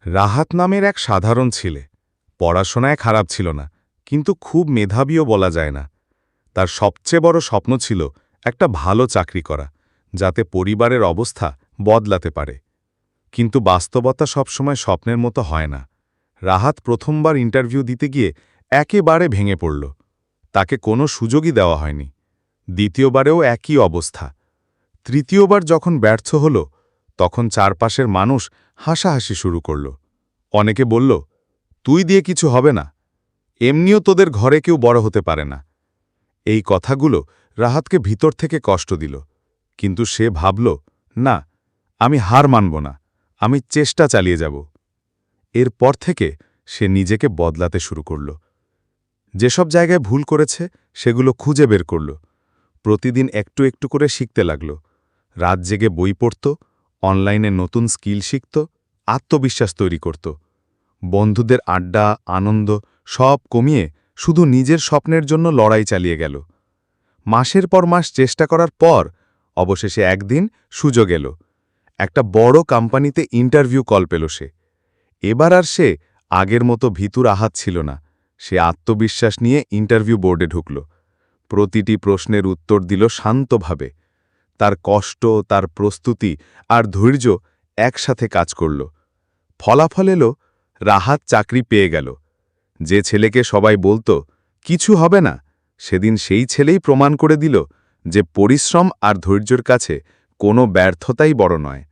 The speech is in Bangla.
রাহাত নামের এক সাধারণ ছেলে। পড়াশোনায় খারাপ ছিল না, কিন্তু খুব মেধাবীও বলা যায় না। তার সবচেয়ে বড় স্বপ্ন ছিল একটা ভালো চাকরি করা, যাতে পরিবারের অবস্থা বদলাতে পারে। কিন্তু বাস্তবতা সবসময় স্বপ্নের মতো হয় না। রাহাত প্রথমবার ইন্টারভিউ দিতে গিয়ে একেবারে ভেঙে পড়ল। তাকে কোনো সুযোগই দেওয়া হয়নি। দ্বিতীয়বারেও একই অবস্থা। তৃতীয়বার যখন ব্যর্থ হল, তখন চারপাশের মানুষ হাসাহাসি শুরু করল। অনেকে বলল, তুই দিয়ে কিছু হবে না, এমনিও তোদের ঘরে কেউ বড় হতে পারে না। এই কথাগুলো রাহাতকে ভিতর থেকে কষ্ট দিল, কিন্তু সে ভাবল, না, আমি হার মানব না, আমি চেষ্টা চালিয়ে যাব। এরপর থেকে সে নিজেকে বদলাতে শুরু করল। যেসব জায়গায় ভুল করেছে সেগুলো খুঁজে বের করল। প্রতিদিন একটু একটু করে শিখতে লাগল। রাত জেগে বই পড়ত, অনলাইনে নতুন স্কিল শিখত, আত্মবিশ্বাস তৈরি করত। বন্ধুদের আড্ডা, আনন্দ সব কমিয়ে শুধু নিজের স্বপ্নের জন্য লড়াই চালিয়ে গেল। মাসের পর মাস চেষ্টা করার পর অবশেষে একদিন সুযোগ এল। একটা বড় কোম্পানিতে ইন্টারভিউ কল পেল সে। এবার আর সে আগের মতো ভীতুর আহাত ছিল না। সে আত্মবিশ্বাস নিয়ে ইন্টারভিউ বোর্ডে ঢুকল। প্রতিটি প্রশ্নের উত্তর দিল শান্তভাবে। তার কষ্ট, তার প্রস্তুতি আর ধৈর্য একসাথে কাজ করল। ফলাফল এলো, রাহাত চাকরি পেয়ে গেল। যে ছেলেকে সবাই বলতো কিছু হবে না, সেদিন সেই ছেলেই প্রমাণ করে দিল যে পরিশ্রম আর ধৈর্যের কাছে কোনো ব্যর্থতাই বড় নয়।